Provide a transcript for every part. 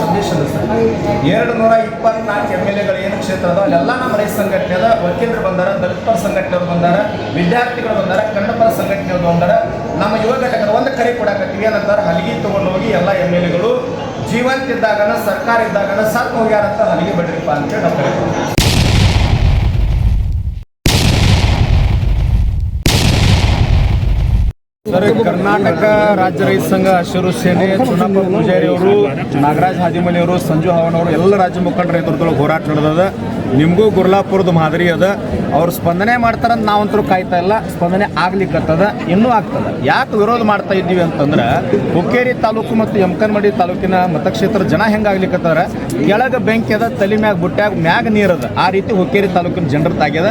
ಸಂದೇಶದ ಸರ್ 224 MLAಗಳು ಏನು ಕ್ಷೇತ್ರ ಅದ ಅಲ್ಲೆಲ್ಲ ನಮ್ಮ ರೈತ ಸಂಘಟನೆದ ವಕೀಲರು ಬಂದಾರ, ದಲಿತ ಪರ ಸಂಘಟನೆಯವರು ಬಂದಾರ, ವಿದ್ಯಾರ್ಥಿಗಳು ಬಂದಾರ, ಕನ್ನಡ ಸಂಘಟನೆಯವರು ಬಂದಾರ. ನಮ್ಮ ಯುವ ಘಟಕದ ಒಂದು ಕರೆ ಕೊಡಾಕತ್ತೀವಿ ಏನಂತಾರೆ, ಹಲಿಗೆ ತಗೊಂಡೋಗಿ ಎಲ್ಲ MLAಗಳು ಜೀವಂತ ಇದ್ದಾಗನ ಸರ್ಕಾರ ಇದ್ದಾಗನ ಸತ್ತು ಹೋಗ್ಯಾರಂತ ಹಲಿಗೆ ಬಿಡ್ರಿಪ್ಪ ಅಂತೇಳಿ ನಾವು ಕರೆ ಕೊಡ್ತೀವಿ. ಸರ್, ಕರ್ನಾಟಕ ರಾಜ್ಯ ರೈತ ಸಂಘ ಹಸಿರು ಸೇನೆ ಚುನಾಪುರ ಪೂಜಾರಿ ಅವರು, ನಾಗರಾಜ್ ಹಾದಿಮನಿ ಅವರು, ಸಂಜು ಹವನ್ ಅವರು ಎಲ್ಲ ರಾಜ್ಯ ಮುಖಂಡ ರೈತರದೊಳಗೆ ಹೋರಾಟ ನಡೆದದ. ನಿಮಗೂ ಗುರ್ಲಾಪುರದ ಮಾದರಿ ಅದ. ಅವ್ರು ಸ್ಪಂದನೆ ಮಾಡ್ತಾರಂತ ನಾವಂತರೂ ಕಾಯ್ತಾ ಇಲ್ಲ. ಸ್ಪಂದನೆ ಆಗ್ಲಿಕ್ಕತ್ತದ, ಇನ್ನೂ ಆಗ್ತದ. ಯಾಕೆ ವಿರೋಧ ಮಾಡ್ತಾ ಇದ್ದೀವಿ ಅಂತಂದ್ರೆ, ಹುಕ್ಕೇರಿ ತಾಲೂಕು ಮತ್ತು ಯಮಕನಮಡಿ ತಾಲೂಕಿನ ಮತಕ್ಷೇತ್ರ ಜನ ಹೆಂಗಾಗ್ಲಿಕ್ಕತ್ತಾರ, ಕೆಳಗೆ ಬೆಂಕಿ ಅದ, ತಲೆ ಮ್ಯಾಗ ಬುಟ್ಟ್ಯಾಗ ಮ್ಯಾಗ ನೀರದ. ಆ ರೀತಿ ಹುಕ್ಕೇರಿ ತಾಲೂಕಿನ ಜನರ ತಾಗ್ಯದ.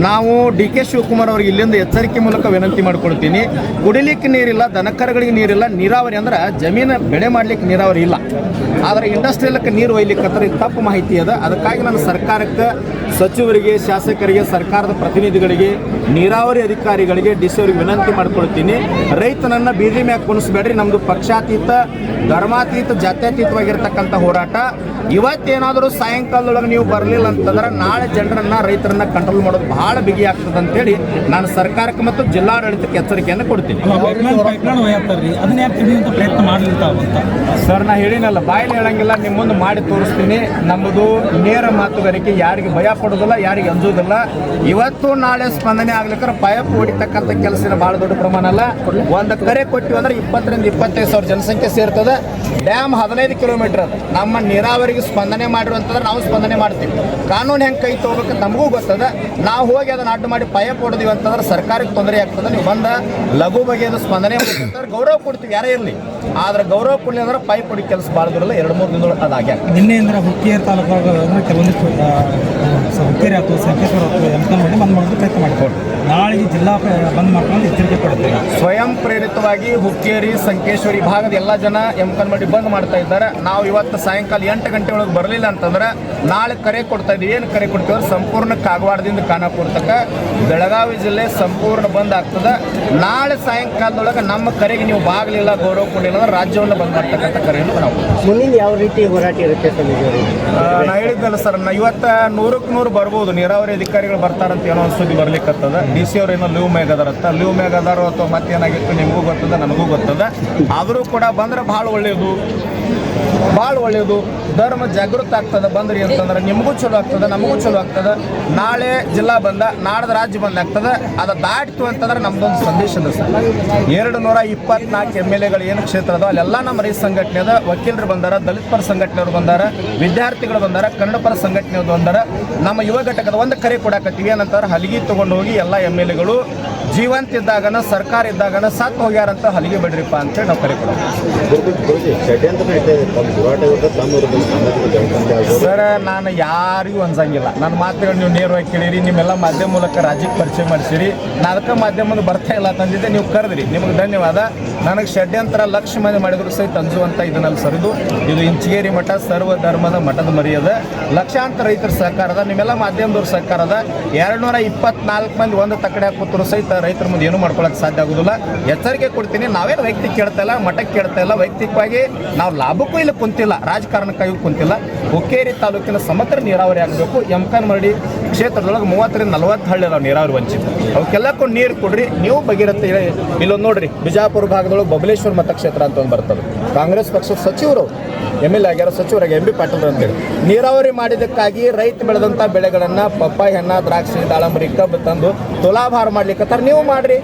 ನಾವು DK ಶಿವಕುಮಾರ್ ಅವ್ರಿಗೆ ಇಲ್ಲಿಂದ ಎಚ್ಚರಿಕೆ ಮೂಲಕ ವಿನಂತಿ ಮಾಡ್ಕೊಳ್ತೀನಿ. ಕುಡಿಲಿಕ್ಕೆ ನೀರಿಲ್ಲ, ದನಕರುಗಳಿಗೆ ನೀರಿಲ್ಲ, ನೀರಾವರಿ ಅಂದ್ರೆ ಜಮೀನು ಬೆಳೆ ಮಾಡ್ಲಿಕ್ಕೆ ನೀರಾವರಿ ಇಲ್ಲ, ಆದರೆ ಇಂಡಸ್ಟ್ರಿಯಲ್ಕ್ಕೆ ನೀರು ಒಯ್ಲಿಕ್ಕೆ ಇದು ತಪ್ಪು ಮಾಹಿತಿ ಅದ. ಅದಕ್ಕಾಗಿ ನಾನು ಸರ್ಕಾರಕ್ಕೆ, ಸಚಿವರಿಗೆ, ಶಾಸಕರಿಗೆ, ಸರ್ಕಾರದ ಪ್ರತಿನಿಧಿಗಳಿಗೆ, ನೀರಾವರಿ ಅಧಿಕಾರಿಗಳಿಗೆ, DC ಅವರಿಗೆ ವಿನಂತಿ ಮಾಡ್ಕೊಳ್ತೀನಿ. ರೈತನನ್ನು ಬೀದಿ ಮ್ಯಾಗ ಕುಣಿಸ್ಬೇಡ್ರಿ. ನಮ್ಮದು ಪಕ್ಷಾತೀತ, ಧರ್ಮಾತೀತ, ಜಾತ್ಯತೀತವಾಗಿರ್ತಕ್ಕಂಥ ಹೋರಾಟ. ಇವತ್ತೇನಾದರೂ ಸಾಯಂಕಾಲದೊಳಗೆ ನೀವು ಬರಲಿಲ್ಲ ಅಂತಂದ್ರೆ ನಾಳೆ ಜನರನ್ನು, ರೈತರನ್ನ ಕಂಟ್ರೋಲ್ ಮಾಡೋದು ಬಹಳ ಬಿಗಿ ಆಗ್ತದೆ ಅಂತೇಳಿ ನಾನು ಸರ್ಕಾರಕ್ಕೆ ಮತ್ತು ಜಿಲ್ಲಾಡಳಿತಕ್ಕೆ ಎಚ್ಚರಿಕೆಯನ್ನು ಕೊಡ್ತೀನಿ. ಸರ್, ನಾ ಹೇಳಿನಲ್ಲ, ಬಾಯಲ್ಲಿ ಹೇಳಂಗಿಲ್ಲ, ನಿಮ್ಮ ಮುಂದೆ ಮಾಡಿ ತೋರಿಸ್ತೀನಿ. ನಮ್ಮದು ನೇರ ಮಾತುಗಾರಿಕೆ, ಯಾರಿಗೆ ಭಯ ಪಡೋದಿಲ್ಲ, ಯಾರಿಗೆ ಅಂಜೋದಿಲ್ಲ. ಇವತ್ತು ನಾಳೆ ಸ್ಪಂದನೆ ಆಗ್ಲಿಕ್ಕೆ ಪೈಪ್ ಹೊಡಿತಕ್ಕಂಥ ಕೆಲಸ ಭಾಳ ದೊಡ್ಡ ಪ್ರಮಾಣ ಅಲ್ಲ. ಒಂದು ಕರೆ ಕೊಟ್ಟಿವಿ ಅಂದ್ರೆ 20 ರಿಂದ 25 ಸಾವಿರ ಜನಸಂಖ್ಯೆ ಸೇರ್ತದೆ. ಡ್ಯಾಮ್ 15 ಕಿಲೋಮೀಟರ್ ಅದು. ನಮ್ಮ ನೀರಾವರಿಗೆ ಸ್ಪಂದನೆ ಮಾಡಿರುವಂತಂದ್ರೆ ನಾವು ಸ್ಪಂದನೆ ಮಾಡ್ತೀವಿ. ಕಾನೂನು ಹೆಂಗೆ ಕೈ ತಗೋಬೇಕು ನಮಗೂ ಗೊತ್ತದ. ನಾವು ಹೋಗಿ ಅದನ್ನ ಅಡ್ಡು ಮಾಡಿ ಪೈಪ್ ಹೊಡೆದಿವಿ ಅಂತಂದ್ರೆ ಸರ್ಕಾರಕ್ಕೆ ತೊಂದರೆ ಆಗ್ತದೆ. ನೀವು ಬಂದ ಲಘು ಬಗೆಯದು ಸ್ಪಂದನೆ ಅಂತಂದ್ರೆ ಗೌರವ ಕೊಡ್ತೀವಿ, ಯಾರೇ ಇರಲಿ. ಆದ್ರೆ ಗೌರವ ಕೊಡಲಿ ಅಂದ್ರೆ ಪೈಪ್ ಹೊಡಿ ಕೆಲಸ ಭಾಳ ದೂರಲ್ಲ, 2-3 ದಿನದೊಳಗೆ ಅದಾಗ್ಯ. ನಿನ್ನೆ ಅಂದ್ರೆ ಹುಕ್ಕೇರಿ ತಾಲೂಕು ಕೆಲವೊಂದಿಷ್ಟು ಹುಕ್ಕೇರಿ ಆಯ್ತು, ಸಂಕೇಶ್ವರ ಆಯ್ತು, ಯಮಕನಮಡಿ ಬಂದ್ ಮಾಡೋದು ಪ್ರಯತ್ನ ಮಾಡಿಕೊಂಡು ನಾಳೆಗೆ ಜಿಲ್ಲಾ ಬಂದ್ ಮಾಡ್ಕೊಂಡು ಎಚ್ಚರಿಕೆ ಕೊಡ್ತೀವಿ. ಸ್ವಯಂ ಪ್ರೇರಿತವಾಗಿ ಹುಕ್ಕೇರಿ, ಸಂಕೇಶ್ವರಿ ಭಾಗದ ಎಲ್ಲ ಜನ ಯಮಕನಮಡಿ ಬಂದ್ ಮಾಡ್ತಾ ಇದ್ದಾರೆ. ನಾವು ಇವತ್ತು ಸಾಯಂಕಾಲ 8 ಗಂಟೆ ಒಳಗೆ ಬರಲಿಲ್ಲ ಅಂತಂದ್ರೆ ನಾಳೆ ಕರೆ ಕೊಡ್ತಾ ಇದ್ದೀವಿ. ಏನು ಕರೆ ಕೊಡ್ತೀವಿ? ಸಂಪೂರ್ಣ ಕಾಗವಾಡದಿಂದ ಖಾನಾಪುರ ತನಕ ಬೆಳಗಾವಿ ಜಿಲ್ಲೆ ಸಂಪೂರ್ಣ ಬಂದ್ ಆಗ್ತದೆ. ನಾಳೆ ಸಾಯಂಕಾಲದೊಳಗೆ ನಮ್ಮ ಕರೆಗೆ ನೀವು ಬಾಗಲಿಲ್ಲ, ಗೌರವ ಕೊಡಲಿಲ್ಲ ಅಂದ್ರೆ ರಾಜ್ಯವನ್ನು ಬಂದ್ ಮಾಡ್ತಕ್ಕಂಥ ಕರೆಯನ್ನು ನಾವು. ಮುಂದಿನ ಯಾವ ರೀತಿ ಹೋರಾಟ ಇರುತ್ತೆ ಸರ್? ನಾ ಹೇಳಿದ್ದಲ್ಲ ಸರ್, ಇವತ್ತು 100ಕ್ಕೆ 100 ಬರ್ಬೋದು. ನೀರಾವರಿ ಅಧಿಕಾರಿಗಳು ಬರ್ತಾರಂತ ಏನೋ ಒಂದು ಸುದ್ದಿ ಬರ್ಲಿಕ್ಕತ್ತದ. DC ಅವ್ರು ಏನೋ ಲೀವ್ ಮ್ಯಾಗ ಅದಾರಂತ. ಲೀವ್ ಮ್ಯಾಗ ಅದಾರೋ ಅಥವಾ ಮತ್ತೇನಾಗಿತ್ತು ನಿಮಗೂ ಗೊತ್ತದ, ನನಗೂ ಗೊತ್ತದ. ಆದರೂ ಕೂಡ ಬಂದ್ರೆ ಭಾಳ ಒಳ್ಳೆಯದು, ಭಾಳ ಒಳ್ಳೆಯದು. ಧರ್ಮ ಜಾಗೃತ ಆಗ್ತದೆ. ಬಂದ್ರಿ ಅಂತಂದ್ರೆ ನಿಮಗೂ ಚಲೋ ಆಗ್ತದೆ, ನಮಗೂ ಚಲೋ ಆಗ್ತದೆ. ನಾಳೆ ಜಿಲ್ಲಾ ಬಂದ, ನಾಡ್ದು ರಾಜ್ಯ ಬಂದ್ ಆಗ್ತದೆ. ಅದು ದಾಟಿತು ಅಂತಂದ್ರೆ ನಮ್ದೊಂದು ಸಂದೇಶ ಅದ ಸರ್. 224 MLAಗಳು ಏನು ಕ್ಷೇತ್ರ ಅದ ಅಲ್ಲೆಲ್ಲ ನಮ್ಮ ರೈತ ಸಂಘಟನೆ ಅದ. ವಕೀಲರು ಬಂದಾರ, ದಲಿತ ಪರ ಸಂಘಟನೆಯವರು ಬಂದಾರ, ವಿದ್ಯಾರ್ಥಿಗಳು ಬಂದಾರ, ಕನ್ನಡ ಪರ ಸಂಘಟನೆಯವರು ಬಂದಾರ. ನಮ್ಮ ಯುವ ಘಟಕದ ಒಂದು ಕರೆ ಕೊಡಾಕತ್ತೀವಿ ಏನಂತಾರೆ, ಹಲಿಗೆ ತಗೊಂಡೋಗಿ ಎಲ್ಲ MLAಗಳು ಜೀವಂತ ಇದ್ದಾಗನ ಸರ್ಕಾರ ಇದ್ದಾಗನ ಸತ್ತು ಹೋಗ್ಯಾರಂತ ಹಲಿಗೆ ಬಿಡ್ರಿಪ್ಪ ಅಂತೇಳಿ ನಾವು ಕರೆ ಕೊಡೋದು. ಸರ್, ನಾನು ಯಾರಿಗೂ ಅನ್ಸಂಗಿಲ್ಲ. ನನ್ನ ಮಾತುಗಳು ನೀವು ನೇರವಾಗಿ ಕೇಳಿರಿ. ನಿಮ್ಮೆಲ್ಲ ಮಾಧ್ಯಮ ಮೂಲಕ ರಾಜ್ಯಕ್ಕೆ ಪರಿಚಯ ಮಾಡಿಸಿರಿ. ನಾನು ಅದಕ್ಕೆ ಮಾಧ್ಯಮದ ಬರ್ತಾ ಇಲ್ಲ ತಂದಿದ್ದೆ, ನೀವು ಕರೆದ್ರಿ, ನಿಮಗೆ ಧನ್ಯವಾದ. ನನಗೆ ಷಡ್ಯಂತರ ಲಕ್ಷ ಮಂದಿ ಮಾಡಿದ್ರು ಸಹಿತ ಅಂಜುವಂತ ಇದನ್ನಲ್ಲಿ ಸರಿದು. ಇದು ಇಂಚಗೇರಿ ಮಠ ಸರ್ವ ಧರ್ಮದ ಮಠದ ಮರ್ಯಾದ. ಲಕ್ಷಾಂತರ ರೈತರ ಸಹಕಾರದ, ನಿಮ್ಮೆಲ್ಲ ಮಾಧ್ಯಮದವ್ರ ಸಹಕಾರದ. 224 ಮಂದಿ ಒಂದು ತಕ್ಕಡೆ ಹಾಕುತ್ತರು ಸಹಿತ ರೈತರ ಮುಂದೆ ಏನು ಮಾಡ್ಕೊಳ್ಳೋಕೆ ಸಾಧ್ಯ ಆಗೋದಿಲ್ಲ. ಎಚ್ಚರಿಕೆ ಕೊಡ್ತೀನಿ. ನಾವೇನು ವೈಯಕ್ತಿಕ ಕೇಳ್ತಾ ಇಲ್ಲ, ಮಠಕ್ಕೆ ಕೇಳ್ತಾ ಇಲ್ಲ. ವೈಯಕ್ತಿಕವಾಗಿ ನಾವು ಲಾಭಕ್ಕೂ ಇಲ್ಲಿ ಕುಂತಿಲ್ಲ, ರಾಜಕಾರಣಕ್ಕಾಗಿ ಕುಂತಿಲ್ಲ. ಹುಕ್ಕೇರಿ ತಾಲೂಕಿನ ಸಮಗ್ರ ನೀರಾವರಿ ಆಗಬೇಕು. ಯಮಕನಮಡಿ ಕ್ಷೇತ್ರದೊಳಗೆ 30 ರಿಂದ 40 ಹಳ್ಳಿ ಅದಾವೆ ನೀರಾವರಿ ವಂಚಿತ. ಅವಕ್ಕೆಲ್ಲಕ್ಕೂ ನೀರು ಕೊಡ್ರಿ. ನೀವು ಬಗೆರತ್ತೆ. ಇಲ್ಲೊಂದು ನೋಡ್ರಿ, ಬಿಜಾಪುರ ಭಾಗದೊಳಗೆ ಬಬಲೇಶ್ವರ ಮತಕ್ಷೇತ್ರ ಅಂತ ಒಂದು ಬರ್ತದೆ. ಕಾಂಗ್ರೆಸ್ ಪಕ್ಷದ ಸಚಿವರು MLA ಆಗ್ಯಾರ, ಸಚಿವರಾಗಿ MB ಪಾಟೀಲ್ ಅಂತೇಳಿ. ನೀರಾವರಿ ಮಾಡಿದ್ದಕ್ಕಾಗಿ ರೈತ ಬೆಳೆದಂಥ ಬೆಳೆಗಳನ್ನು, ಪಪ್ಪಾಯಿ ಹಣ್ಣ, ದ್ರಾಕ್ಷಿ, ದಾಳಂಬರಿ, ಕಬ್ಬು ತಂದು ತುಲಾಭಾರ ಮಾಡ್ಲಿಕ್ಕೆ ನೀವು ಮಾಡ್ರಿ.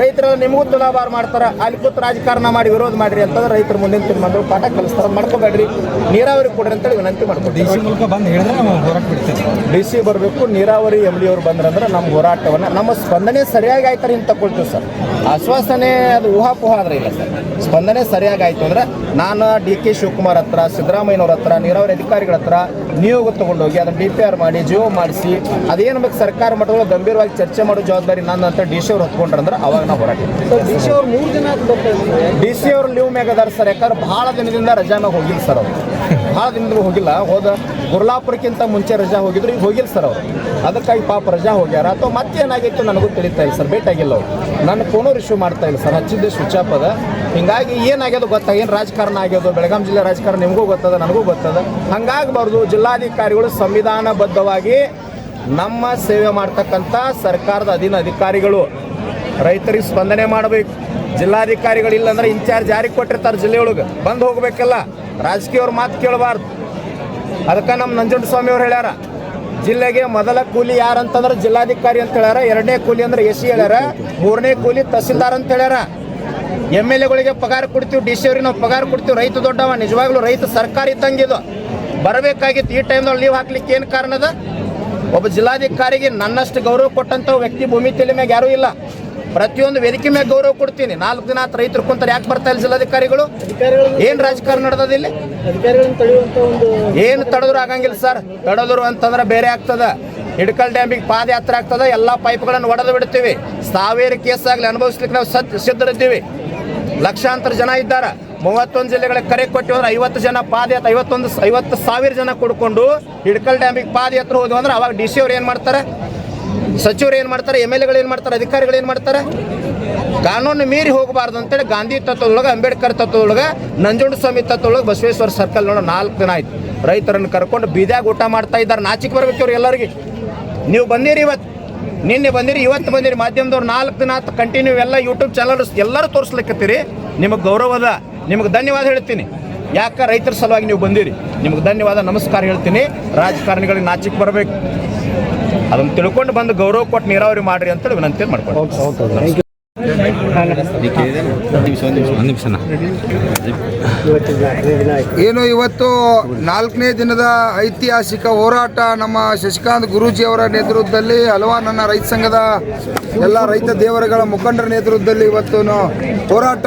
ರೈತರೆಲ್ಲ ನಿಮಗೂ ತುಲಾಭಾರ ಮಾಡ್ತಾರೆ. ಅಲ್ಲಿ ಕೂತು ರಾಜಕಾರಣ ಮಾಡಿ ವಿರೋಧ ಮಾಡಿರಿ ಅಂತಂದ್ರೆ ರೈತರು ಮುಂದಿನ ತಿಂಗಳು ಪಾಠ ಕಲಿಸ್ತಾರೆ. ಮಾಡ್ಕೋಬೇಡ್ರಿ, ನೀರಾವರಿ ಕೊಡ್ರಿ ಅಂತೇಳಿ ವಿನಂತಿ ಮಾಡ್ಕೊಡ್ತೀವಿ. DC ಮೂಲಕ ಬಂದು ಹೇಳಿದ್ರೆ ನಾವು ಹೋರಾಟ ಬಿಡ್ತೀವಿ. DC ಬರಬೇಕು. ನೀರಾವರಿ MD ಅವರು ಬಂದ್ರಂದ್ರೆ ನಮ್ಮ ಹೋರಾಟವನ್ನು, ನಮ್ಮ ಸ್ಪಂದನೆ ಸರಿಯಾಗಿ ಆಯ್ತಾರೆ ಅಂತ ತಗೊಳ್ತೀವಿ ಸರ್. ಆಶ್ವಾಸನೆ ಅದು ಊಹಾಪೋಹ ಆದ್ರೆ ಇಲ್ಲ ಸರ್. ಸ್ಪಂದನೆ ಸರಿಯಾಗಿ ಆಯಿತು ಅಂದ್ರೆ ನಾನು DK ಶಿವಕುಮಾರ್ ಹತ್ರ, ಸಿದ್ದರಾಮಯ್ಯನವ್ರ ಹತ್ರ, ನೀರಾವರಿ ಅಧಿಕಾರಿಗಳ ಹತ್ರ ನಿಯೋಗ ತೊಗೊಂಡೋಗಿ ಅದನ್ನು DPR ಮಾಡಿ ಜಿಯೋ ಮಾಡಿಸಿ ಅದೇನು ಬೇಕು ಸರ್ಕಾರ ಮಟ್ಟದಲ್ಲಿ ಗಂಭೀರವಾಗಿ ಚರ್ಚೆ ಮಾಡೋ ಜವಾಬ್ದಾರಿ ನನ್ನ ಅಂತ DC ಅವ್ರು ಹೊತ್ಕೊಂಡ್ರಂದ್ರೆ ಅವಾಗ ನಾವು ಹೋರಾಟ. DC ಅವ್ರು 3 ದಿನ DC ಅವ್ರು ಲೀವ್ ಮ್ಯಾಗ ಅದಾರ ಸರ್. ಯಾಕಂದ್ರೆ ಭಾಳ ದಿನದಿಂದ ರಜಾ ಮ್ಯಾಗ ಹೋಗಿಲ್ಲ ಸರ್ ಅವರು. ಭಾಳ ದಿನದಿಂದ ಹೋಗಿಲ್ಲ. ಹೋದ ಗುರ್ಲಾಪುರಕ್ಕಿಂತ ಮುಂಚೆ ರಜಾ ಹೋಗಿದ್ರು, ಈಗ ಹೋಗಿಲ್ಲ ಸರ್ ಅವರು. ಅದಕ್ಕಾಗಿ ಪಾಪ ರಜಾ ಹೋಗ್ಯಾರ ಅಥವಾ ಮತ್ತೇನಾಗಿತ್ತು ನನಗೂ ತಿಳಿತಾ ಇಲ್ಲ ಸರ್. ಭೇಟಿಯಾಗಿಲ್ಲ ಅವರು. ನನ್ನ ಫೋನು ರಿಸೀವ್ ಮಾಡ್ತಾ ಇಲ್ಲ ಸರ್. ಹಚ್ಚಿದ್ದೆ ಸ್ವಿಚ್ ಆಫ್ ಅದ. ಹಿಂಗಾಗಿ ಏನಾಗ್ಯದ ಗೊತ್ತಾ, ಏನು ರಾಜಕಾರಣ ಆಗ್ಯೋದು ಬೆಳಗಾಂ ಜಿಲ್ಲೆ ರಾಜಕಾರಣ ನಿಮಗೂ ಗೊತ್ತದ, ನನಗೂ ಗೊತ್ತದ. ಹಂಗಾಗಬಾರ್ದು. ಜಿಲ್ಲಾಧಿಕಾರಿಗಳು ಸಂವಿಧಾನಬದ್ಧವಾಗಿ ನಮ್ಮ ಸೇವೆ ಮಾಡ್ತಕ್ಕಂಥ ಸರ್ಕಾರದ ಅಧಿಕಾರಿಗಳು ರೈತರಿಗೆ ಸ್ಪಂದನೆ ಮಾಡಬೇಕು. ಜಿಲ್ಲಾಧಿಕಾರಿಗಳಿಲ್ಲ ಅಂದ್ರೆ ಇನ್ಚಾರ್ಜ್ ಯಾರಿಗೆ ಕೊಟ್ಟಿರ್ತಾರೆ ಜಿಲ್ಲೆಯೊಳಗೆ ಬಂದು ಹೋಗ್ಬೇಕಲ್ಲ. ರಾಜಕೀಯವ್ರ ಮಾತು ಕೇಳಬಾರ್ದು. ಅದಕ್ಕೆ ನಮ್ಮ ನಂಜುಂಡಸ್ವಾಮಿ ಅವ್ರು ಹೇಳ್ಯಾರ, ಜಿಲ್ಲೆಗೆ ಮೊದಲ ಕೂಲಿ ಯಾರಂತಂದ್ರೆ ಜಿಲ್ಲಾಧಿಕಾರಿ ಅಂತ ಹೇಳ್ಯಾರ, ಎರಡನೇ ಕೂಲಿ ಅಂದ್ರೆ ಎಸ್ ಸಿ ಹೇಳ್ಯಾರ, ಮೂರನೇ ಕೂಲಿ ತಹಸೀಲ್ದಾರ್ ಅಂತ ಹೇಳ್ಯಾರ. MLAಗಳಿಗೆ ಪಗಾರ ಕೊಡ್ತೀವಿ, DC ಅವ್ರಿಗೆ ನಾವು ಪಗಾರ ಕೊಡ್ತೀವಿ. ರೈತ ದೊಡ್ಡವ, ನಿಜವಾಗ್ಲೂ ರೈತ ಸರ್ಕಾರ ಇದ್ದಂಗಿದು ಬರಬೇಕಾಗಿತ್ತು. ಈ ಟೈಮ್ನಲ್ಲಿ ಲೀವ್ ಹಾಕ್ಲಿಕ್ಕೆ ಏನು ಕಾರಣ ಅದ? ಒಬ್ಬ ಜಿಲ್ಲಾಧಿಕಾರಿಗೆ ನನ್ನಷ್ಟು ಗೌರವ ಕೊಟ್ಟಂಥ ವ್ಯಕ್ತಿ ಭೂಮಿ ತಲೆ ಮ್ಯಾಗ ಯಾರೂ ಇಲ್ಲ. ಪ್ರತಿಯೊಂದು ವೇದಿಕೆ ಮ್ಯಾಗ ಗೌರವ ಕೊಡ್ತೀನಿ. 4 ದಿನ ರೈತರು ಕುಂತಾರೆ, ಯಾಕೆ ಬರ್ತಾ ಇಲ್ಲ ಜಿಲ್ಲಾಧಿಕಾರಿಗಳು? ಏನು ರಾಜಕಾರಣ ನಡೆದದ ಇಲ್ಲಿ? ಏನು ತಡೆದ್ರು ಆಗಂಗಿಲ್ಲ ಸರ್. ತಡೆದ್ರು ಅಂತಂದ್ರೆ ಬೇರೆ ಆಗ್ತದ. ಹಿಡ್ಕಲ್ ಡ್ಯಾಮಿಗೆ ಪಾದಯಾತ್ರೆ ಆಗ್ತದ, ಎಲ್ಲ ಪೈಪ್ಗಳನ್ನು ಒಡೆದು ಬಿಡ್ತೀವಿ. ಸಾವಿರ ಕೇಸ್ ಆಗಲಿ ಅನುಭವಿಸ್ಲಿಕ್ಕೆ ನಾವು ಸಿದ್ಧರಿದ್ದೀವಿ. ಲಕ್ಷಾಂತರ ಜನ ಇದ್ದಾರೆ. 31 ಜಿಲ್ಲೆಗಳಿಗೆ ಕರೆ ಕೊಟ್ಟಿವಿ ಅಂದ್ರೆ 50 ಜನ ಪಾದಯಾತ್ರೆ 50,000 ಜನ ಕೊಡ್ಕೊಂಡು ಹಿಡ್ಕಲ್ ಡ್ಯಾಮಿಗೆ ಪಾದಯಾತ್ರೆ ಹೋದ್ವು ಅಂದ್ರೆ ಅವಾಗ DC ಅವ್ರು ಏನು ಮಾಡ್ತಾರೆ, ಸಚಿವರು ಏನು ಮಾಡ್ತಾರೆ, MLAಗಳು ಏನು ಮಾಡ್ತಾರೆ, ಅಧಿಕಾರಿಗಳು ಏನು ಮಾಡ್ತಾರೆ? ಕಾನೂನು ಮೀರಿ ಹೋಗಬಾರ್ದು ಅಂತೇಳಿ ಗಾಂಧಿ ತತ್ವದೊಳಗೆ, ಅಂಬೇಡ್ಕರ್ ತತ್ವದೊಳಗೆ, ನಂಜುಂಡಸ್ವಾಮಿ ತತ್ವದೊಳಗೆ, ಬಸವೇಶ್ವರ ಸರ್ಕಲ್ ನೋಡೋ 4 ದಿನ ಆಯ್ತು ರೈತರನ್ನು ಕರ್ಕೊಂಡು ಬೀದ್ಯಾಗ ಊಟ ಮಾಡ್ತಾ ಇದ್ದಾರೆ. ನಾಚಿಕೆ ಬರ್ಬೇಕು ಇವ್ರು ಎಲ್ಲರಿಗೆ. ನೀವು ಬಂದಿರಿ, ನಿನ್ನೆ ಬಂದಿರಿ, ಇವತ್ತು ಬಂದಿರಿ, ಮಾಧ್ಯಮದವ್ರು 4 ದಿನ ಆಯ್ತು ಕಂಟಿನ್ಯೂ ಎಲ್ಲ ಯೂಟ್ಯೂಬ್ ಚಾನಲ್ ಎಲ್ಲರೂ ತೋರಿಸ್ಲಿಕ್ಕತ್ತೀರಿ. ನಿಮಗೆ ಗೌರವದ, ನಿಮಗೆ ಧನ್ಯವಾದ ಹೇಳ್ತೀನಿ. ಯಾಕೆ ರೈತರ ಸಲುವಾಗಿ ನೀವು ಬಂದಿರಿ, ನಿಮಗೆ ಧನ್ಯವಾದ, ನಮಸ್ಕಾರ ಹೇಳ್ತೀನಿ. ರಾಜಕಾರಣಿಗಳಿಗೆ ನಾಚಿಕೆ ಬರಬೇಕು, ಅದನ್ನು ತಿಳ್ಕೊಂಡು ಬಂದು ಗೌರವ ಕೊಟ್ಟು ನೀರಾವರಿ ಮಾಡಿರಿ ಅಂತೇಳಿ ವಿನಂತಿ ಮಾಡ್ಕೊಂಡು ಏನು ಇವತ್ತು 4ನೇ ದಿನದ ಐತಿಹಾಸಿಕ ಹೋರಾಟ ನಮ್ಮ ಶಶಿಕಾಂತ್ ಗುರೂಜಿಯವರ ನೇತೃತ್ವದಲ್ಲಿ ಹಲವಾರು ನನ್ನ ರೈತ ಸಂಘದ ಎಲ್ಲ ರೈತ ದೇವರುಗಳ ಮುಖಂಡರ ನೇತೃತ್ವದಲ್ಲಿ ಇವತ್ತು ಹೋರಾಟ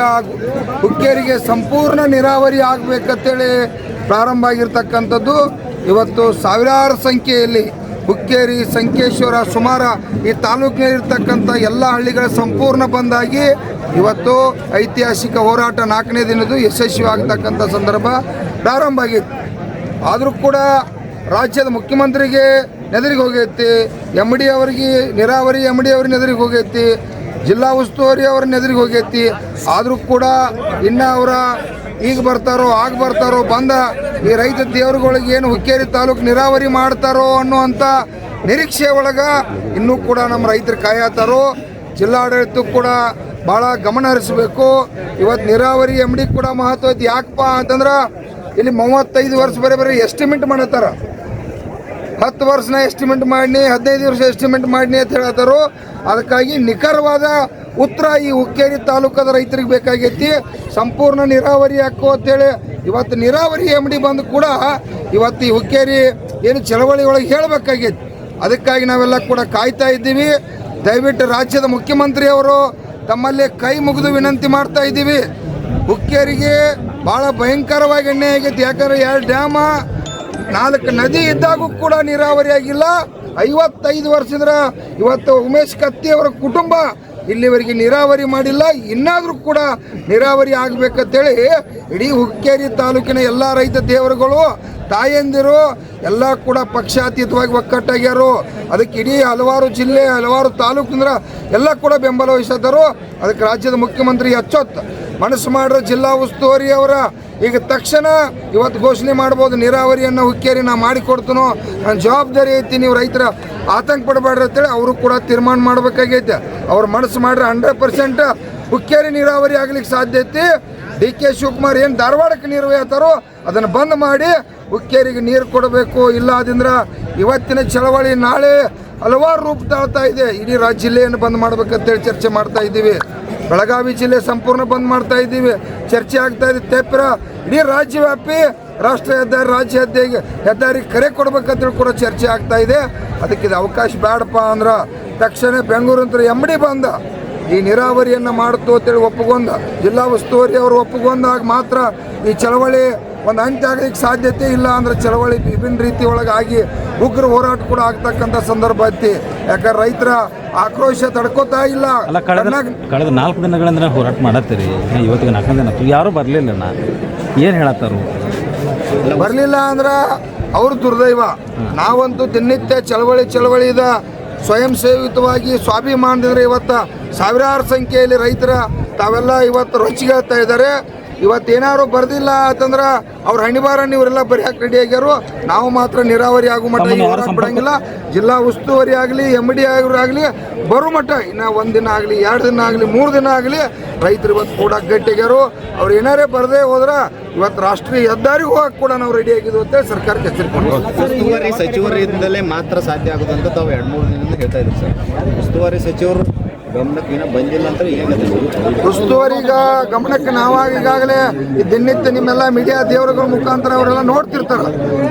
ಹುಕ್ಕೇರಿಗೆ ಸಂಪೂರ್ಣ ನೀರಾವರಿ ಆಗಬೇಕಂತೇಳಿ ಪ್ರಾರಂಭ ಆಗಿರ್ತಕ್ಕಂಥದ್ದು. ಇವತ್ತು ಸಾವಿರಾರು ಸಂಖ್ಯೆಯಲ್ಲಿ ಹುಕ್ಕೇರಿ, ಸಂಕೇಶ್ವರ, ಸುಮಾರು ಈ ತಾಲೂಕಿನಲ್ಲಿರ್ತಕ್ಕಂಥ ಎಲ್ಲ ಹಳ್ಳಿಗಳ ಸಂಪೂರ್ಣ ಬಂದಾಗಿ ಇವತ್ತು ಐತಿಹಾಸಿಕ ಹೋರಾಟ 4ನೇ ದಿನದ್ದು ಯಶಸ್ವಿ ಆಗ್ತಕ್ಕಂಥ ಸಂದರ್ಭ ಪ್ರಾರಂಭ ಆಗಿತ್ತು. ಆದರೂ ಕೂಡ ರಾಜ್ಯದ ಮುಖ್ಯಮಂತ್ರಿಗೆ ನೆದರಿಗೆ ಹೋಗೈತಿ, MD ಅವರಿಗೆ ನೀರಾವರಿ MD ಅವ್ರಿಗೆ ನೆದರಿಗೆ ಹೋಗೈತಿ, ಜಿಲ್ಲಾ ಉಸ್ತುವಾರಿ ಅವ್ರ ನೆದರಿಗೆ ಹೋಗೈತಿ. ಆದರೂ ಕೂಡ ಇನ್ನು ಅವರ ಈಗ ಬರ್ತಾರೋ ಆಗ ಬರ್ತಾರೋ ಬಂದ ಈ ರೈತ ದೇವರುಗಳಿಗೆ ಏನು ಹುಕ್ಕೇರಿ ತಾಲೂಕು ನೀರಾವರಿ ಮಾಡ್ತಾರೋ ಅನ್ನುವಂಥ ನಿರೀಕ್ಷೆ ಒಳಗೆ ಇನ್ನೂ ಕೂಡ ನಮ್ಮ ರೈತರು ಕಾಯತ್ತಾರೋ. ಜಿಲ್ಲಾಡಳಿತ ಕೂಡ ಭಾಳ ಗಮನ ಹರಿಸಬೇಕು. ಇವತ್ತು ನೀರಾವರಿ MD ಕೂಡ ಮಹತ್ವ ಐತಿ. ಯಾಕಪ್ಪ ಅಂತಂದ್ರೆ ಇಲ್ಲಿ 35 ವರ್ಷ ಬರೀ ಎಸ್ಟಿಮೇಟ್ ಮಾಡತ್ತಾರ. 10 ವರ್ಷನ ಎಸ್ಟಿಮೇಟ್ ಮಾಡಿನಿ, 15 ವರ್ಷ ಎಸ್ಟಿಮೇಟ್ ಮಾಡಿನಿ ಅಂತ ಹೇಳತ್ತಾರೋ. ಅದಕ್ಕಾಗಿ ನಿಖರವಾದ ಉತ್ತರ ಈ ಹುಕ್ಕೇರಿ ತಾಲೂಕದ ರೈತರಿಗೆ ಬೇಕಾಗೈತಿ. ಸಂಪೂರ್ಣ ನೀರಾವರಿ ಹಾಕು ಅಂತೇಳಿ ಇವತ್ತು ನೀರಾವರಿ MD ಬಂದು ಕೂಡ ಇವತ್ತು ಈ ಹುಕ್ಕೇರಿ ಏನು ಚಳವಳಿ ಒಳಗೆ ಹೇಳಬೇಕಾಗೈತಿ. ಅದಕ್ಕಾಗಿ ನಾವೆಲ್ಲ ಕೂಡ ಕಾಯ್ತಾ ಇದ್ದೀವಿ. ದಯವಿಟ್ಟು ರಾಜ್ಯದ ಮುಖ್ಯಮಂತ್ರಿಯವರು ತಮ್ಮಲ್ಲಿ ಕೈ ಮುಗಿದು ವಿನಂತಿ ಮಾಡ್ತಾ ಇದ್ದೀವಿ. ಹುಕ್ಕೇರಿಗೆ ಭಾಳ ಭಯಂಕರವಾಗಿ ಅನ್ಯಾಯ ಆಗೈತಿ. ಯಾಕಂದ್ರೆ 2 ಡ್ಯಾಮ 4 ನದಿ ಇದ್ದಾಗೂ ಕೂಡ ನೀರಾವರಿ ಆಗಿಲ್ಲ. 55 ವರ್ಷದಿಂದ ಇವತ್ತು ಉಮೇಶ್ ಕತ್ತಿ ಅವರ ಕುಟುಂಬ ಇಲ್ಲಿವರೆಗೆ ನೀರಾವರಿ ಮಾಡಿಲ್ಲ. ಇನ್ನಾದರೂ ಕೂಡ ನೀರಾವರಿ ಆಗಬೇಕಂತೇಳಿ ಇಡೀ ಹುಕ್ಕೇರಿ ತಾಲೂಕಿನ ಎಲ್ಲ ರೈತ ದೇವರುಗಳು, ತಾಯಂದಿರು ಎಲ್ಲ ಕೂಡ ಪಕ್ಷಾತೀತವಾಗಿ ಒಕ್ಕಟ್ಟಾಗ್ಯಾರು. ಅದಕ್ಕೆ ಇಡೀ ಹಲವಾರು ಜಿಲ್ಲೆ, ಹಲವಾರು ತಾಲೂಕಿಂದ್ರ ಎಲ್ಲ ಕೂಡ ಬೆಂಬಲ ವಹಿಸಿದರು. ಅದಕ್ಕೆ ರಾಜ್ಯದ ಮುಖ್ಯಮಂತ್ರಿ ಅಚ್ಚೊತ್ತು ಮನಸ್ಸು ಮಾಡಿರೋ ಜಿಲ್ಲಾ ಉಸ್ತುವಾರಿ ಅವರ ಈಗ ತಕ್ಷಣ ಇವತ್ತು ಘೋಷಣೆ ಮಾಡ್ಬೋದು, ನೀರಾವರಿಯನ್ನು ಹುಕ್ಕೇರಿ ನಾ ಮಾಡಿಕೊಡ್ತೀನೋ, ನನ್ನ ಜವಾಬ್ದಾರಿ ಐತಿ, ನೀವು ರೈತರ ಆತಂಕ ಪಡಬೇಡ್ರಿ ಅಂತೇಳಿ ಅವರು ಕೂಡ ತೀರ್ಮಾನ ಮಾಡಬೇಕಾಗೈತೆ. ಅವ್ರು ಮನಸ್ಸು ಮಾಡ್ರೆ 100% ಹುಕ್ಕೇರಿ ನೀರಾವರಿ ಆಗ್ಲಿಕ್ಕೆ ಸಾಧ್ಯ ಐತಿ. DK ಶಿವಕುಮಾರ್ ಏನು ಧಾರವಾಡಕ್ಕೆ ನೀರು ಒಯ್ಯತ್ತಾರೋ ಅದನ್ನು ಬಂದ್ ಮಾಡಿ ಹುಕ್ಕೇರಿಗೆ ನೀರು ಕೊಡಬೇಕು. ಇಲ್ಲಾದಿಂದ್ರೆ ಇವತ್ತಿನ ಚಳವಳಿ ನಾಳೆ ಹಲವಾರು ರೂಪ ತಾಳ್ತಾ ಇದೆ. ಇಡೀ ಜಿಲ್ಲೆಯನ್ನು ಬಂದ್ ಮಾಡ್ಬೇಕಂತೇಳಿ ಚರ್ಚೆ ಮಾಡ್ತಾ ಇದ್ದೀವಿ. ಬೆಳಗಾವಿ ಜಿಲ್ಲೆ ಸಂಪೂರ್ಣ ಬಂದ್ ಮಾಡ್ತಾ ಇದ್ದೀವಿ, ಚರ್ಚೆ ಆಗ್ತಾ ಇದೆ. ತೆಪ್ಪರ ಇಡೀ ರಾಜ್ಯವ್ಯಾಪಿ ರಾಷ್ಟ್ರ ಹೆದ್ದಾರಿ, ರಾಜ್ಯ ಹೆದ್ದಾರಿ ಕರೆ ಕೊಡ್ಬೇಕಂತೇಳಿ ಕೂಡ ಚರ್ಚೆ ಆಗ್ತಾ ಇದೆ. ಅದಕ್ಕೆ ಇದು ಅವಕಾಶ ಬೇಡಪ್ಪ ಅಂದ್ರೆ ತಕ್ಷಣ ಬೆಂಗಳೂರು ಅಂತ MD ಬಂದ ಈ ನೀರಾವರಿಯನ್ನು ಮಾಡ್ತು ಅಂತೇಳಿ ಒಪ್ಪಗೊಂಡ, ಜಿಲ್ಲಾ ಉಸ್ತುವಾರಿ ಅವರು ಒಪ್ಪಗೊಂಡಾಗ ಮಾತ್ರ ಈ ಚಳವಳಿ ಒಂದು ಅಂತ್ಯ ಆಗಲಿಕ್ಕೆ ಸಾಧ್ಯತೆ ಇಲ್ಲ. ಅಂದ್ರೆ ಚಳವಳಿ ವಿಭಿನ್ನ ರೀತಿ ಒಳಗೆ ಆಗಿ ಉಗ್ರ ಹೋರಾಟ ಕೂಡ ಆಗ್ತಕ್ಕಂಥ ಸಂದರ್ಭ ಐತಿ. ಯಾಕಂದ್ರೆ ರೈತರ ಆಕ್ರೋಶ ತಡ್ಕೋತಾ ಇಲ್ಲ. ಕಳೆದ 4 ದಿನಗಳಿಂದ ಹೋರಾಟ ಮಾಡತ್ತೀರಿ, ಇವತ್ತಿಗೆ 4 ದಿನ ಯಾರು ಬರಲಿಲ್ಲ. ಏನು ಹೇಳತ್ತಾರು? ಬರಲಿಲ್ಲ ಅಂದ್ರೆ ಅವ್ರ ದುರ್ದೈವ. ನಾವಂತೂ ದಿನನಿತ್ಯ ಚಳವಳಿದ ಸ್ವಯಂ ಸೇವಿತವಾಗಿ ಸ್ವಾಭಿಮಾನದಿಂದ ಇವತ್ತು ಸಾವಿರಾರು ಸಂಖ್ಯೆಯಲ್ಲಿ ರೈತರ ತಾವೆಲ್ಲ ಇವತ್ತು ರೊಚ್ಚಿಗೆ ಹೇಳ್ತಾ ಇದ್ದಾರೆ. ಇವತ್ತೇನಾದ್ರು ಬರ್ದಿಲ್ಲ ಅಂತಂದ್ರೆ ಅವ್ರ ಹಣಿಬಾರ ನೀವರೆಲ್ಲ ಬರೆಯಕ್ಕೆ ರೆಡಿ ಆಗ್ಯಾರು. ನಾವು ಮಾತ್ರ ನೀರಾವರಿ ಆಗೋ ಮಟ್ಟ ಬಿಡಂಗಿಲ್ಲ. ಜಿಲ್ಲಾ ಉಸ್ತುವಾರಿ ಆಗಲಿ MD ಆಗಲಿ ಬರೋ ಮಟ್ಟ ಇನ್ನು 1 ದಿನ ಆಗಲಿ 2 ದಿನ ಆಗಲಿ 3 ದಿನ ಆಗಲಿ ರೈತರು ಇವತ್ತು ಕೂಡ ಗಟ್ಟಿಗ್ಯಾರು. ಅವ್ರು ಏನಾರೇ ಬರದೇ ಹೋದ್ರೆ ಇವತ್ತು ರಾಷ್ಟ್ರೀಯ ಹೆದ್ದಾರಿಗೆ ಹೋಗಕ್ಕೆ ಕೂಡ ನಾವು ರೆಡಿ ಆಗಿದ್ವು ಅಂತ ಸರ್ಕಾರಕ್ಕೆ ಎಚ್ಚರಿಕೆ ಉಸ್ತುವಾರಿ ಸಚಿವರಿಂದಲೇ ಮಾತ್ರ ಸಾಧ್ಯ ಆಗೋದು ಅಂತ ತಾವು 2-3 ದಿನದಿಂದ ಹೇಳ್ತಾ ಇದ್ದೀವಿ ಸರ್. ಉಸ್ತುವಾರಿ ಸಚಿವರು ಗಮನಕ್ಕೆ ಏನೋ ಬಂದಿಲ್ಲ ಅಂತ ಉಸ್ತುವಾರಿಗ ಗಮನಕ್ಕೆ ನಾವಾಗ ಈಗಾಗಲೇ ದಿನನಿತ್ಯ ನಿಮ್ಮೆಲ್ಲ ಮೀಡಿಯಾ ದೇವರುಗಳ ಮುಖಾಂತರ ಅವರೆಲ್ಲ ನೋಡ್ತಿರ್ತಾರ.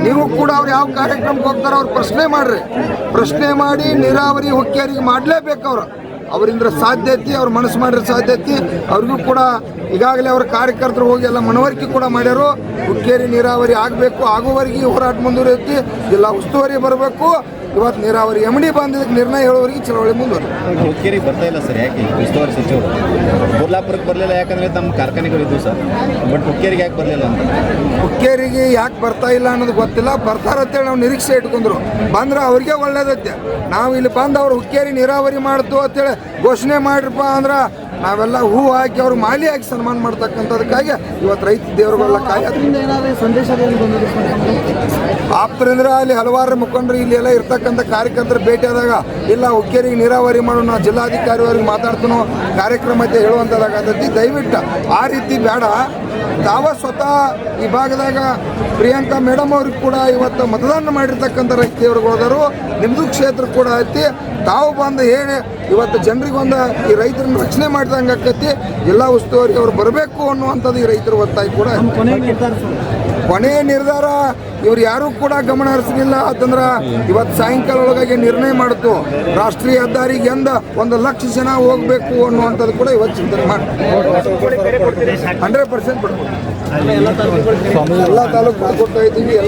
ನೀವು ಕೂಡ ಅವ್ರು ಯಾವ ಕಾರ್ಯಕ್ರಮಕ್ಕೆ ಹೋಗ್ತಾರ ಅವ್ರು ಪ್ರಶ್ನೆ ಮಾಡಿ ನೀರಾವರಿ ಹುಕ್ಕೇರಿಗೆ ಮಾಡಲೇಬೇಕು. ಅವರಿಂದ ಸಾಧ್ಯತೆ ಅವ್ರ ಮನಸ್ಸು ಮಾಡಿರೋ ಸಾಧ್ಯತೆ ಅವ್ರಿಗೂ ಕೂಡ ಈಗಾಗಲೇ ಅವ್ರ ಕಾರ್ಯಕರ್ತರು ಹೋಗಿ ಎಲ್ಲ ಮನವರಿಕೆ ಕೂಡ ಮಾಡ್ಯಾರು. ಹುಕ್ಕೇರಿ ನೀರಾವರಿ ಆಗಬೇಕು, ಆಗುವವರೆಗೆ ಹೋರಾಟ ಮುಂದುವರಿಯುತ್ತೆ. ಜಿಲ್ಲಾ ಉಸ್ತುವಾರಿ ಬರಬೇಕು. ಇವತ್ತು ನೀರಾವರಿ MD ಬಂದಿದ್ದಕ್ಕೆ ನಿರ್ಣಯ ಹೇಳುವವರೆಗೆ ಚಳವಳಿ ಮುಂದುವರಿಯುತ್ತೆ. ಹುಕ್ಕೇರಿಗೆ ಬರ್ತಾ ಇಲ್ಲ ಸರ್, ಯಾಕೆ ಉಸ್ತುವಾರಿ ಸಚಿವರು ಕೊಲ್ಲಾಪುರಕ್ಕೆ ಬರಲಿಲ್ಲ? ಯಾಕಂದರೆ ತಮ್ಮ ಕಾರ್ಖಾನೆಗಳು ಇದ್ದವು ಸರ್, ಬಟ್ ಹುಕ್ಕೇರಿಗೆ ಯಾಕೆ ಬರಲಿಲ್ಲ ಅಂತ. ಹುಕ್ಕೇರಿಗೆ ಯಾಕೆ ಬರ್ತಾ ಇಲ್ಲ ಅನ್ನೋದು ಗೊತ್ತಿಲ್ಲ. ಬರ್ತಾರಂತೇಳಿ ನಾವು ನಿರೀಕ್ಷೆ ಇಟ್ಕೊಂಡ್ರು. ಬಂದ್ರೆ ಅವ್ರಿಗೆ ಒಳ್ಳೇದೈತೆ. ನಾವು ಇಲ್ಲಿ ಬಂದು ಅವ್ರು ಹುಕ್ಕೇರಿ ನೀರಾವರಿ ಮಾಡ್ತು ಅಂತೇಳಿ ಘೋಷಣೆ ಮಾಡ್ರಪ್ಪ ಅಂದ್ರೆ ನಾವೆಲ್ಲ ಹೂ ಹಾಕಿ ಅವ್ರು ಮಾಲಿ ಹಾಕಿ ಸನ್ಮಾನ ಮಾಡ್ತಕ್ಕಂಥದಕ್ಕಾಗಿ ಇವತ್ತು ರೈತ ದೇವರುಗಳೆಲ್ಲ ಆಪ್ತರಿಂದ ಅಲ್ಲಿ ಹಲವಾರು ಮುಖಂಡರು ಇಲ್ಲಿ ಎಲ್ಲ ಇರ್ತಕ್ಕಂಥ ಕಾರ್ಯಕರ್ತರು ಭೇಟಿಯಾದಾಗ ಇಲ್ಲ ಹುಕ್ಕೇರಿಗೆ ನೀರಾವರಿ ಮಾಡೋ ನಾವು ಜಿಲ್ಲಾಧಿಕಾರಿವರೆಗೆ ಮಾತಾಡ್ತೀನೋ ಕಾರ್ಯಕ್ರಮ ಅಂತ ಹೇಳುವಂಥದ್ದಾಗತ್ತೈತಿ. ದಯವಿಟ್ಟು ಆ ರೀತಿ ಬೇಡ. ತಾವ ಸ್ವತಃ ಈ ಭಾಗದಾಗ ಪ್ರಿಯಾಂಕಾ ಮೇಡಮ್ ಅವ್ರಿಗೆ ಕೂಡ ಇವತ್ತು ಮತದಾನ ಮಾಡಿರ್ತಕ್ಕಂಥ ರೈತ ದೇವರುಗಳದರು. ನಿಮ್ಮದು ಕ್ಷೇತ್ರ ಕೂಡ ಐತಿ. ತಾವು ಬಂದು ಹೇಳಿ ಇವತ್ತು ಜನರಿಗೊಂದು ಈ ರೈತರನ್ನ ರಕ್ಷಣೆ ಮಾಡಿದಂಗೆ ಆಕೈತಿ. ಜಿಲ್ಲಾ ಉಸ್ತುವಾರಿ ಅವ್ರು ಬರಬೇಕು ಅನ್ನುವಂಥದ್ದು ಈ ರೈತರ ಒತ್ತಾಯ ಕೂಡ. ಕೊನೆಯ ನಿರ್ಧಾರ ಇವ್ರು ಯಾರೂ ಕೂಡ ಗಮನ ಹರಿಸಲಿಲ್ಲ ಅಂತಂದ್ರೆ ಇವತ್ತು ಸಾಯಂಕಾಲ ಒಳಗಾಗಿ ನಿರ್ಣಯ ಮಾಡಿತು. ರಾಷ್ಟ್ರೀಯ ಹೆದ್ದಾರಿಗೆ 1,00,000 ಜನ ಹೋಗಬೇಕು ಅನ್ನುವಂಥದ್ದು ಕೂಡ ಇವತ್ತು ಚಿಂತನೆ ಮಾಡ್ತೀವಿ. 100% ಬಿಡ್ಬೋದು. ಎಲ್ಲ ತಾಲೂಕು ಕೊಡ್ತಾ ಇದ್ದೀವಿ.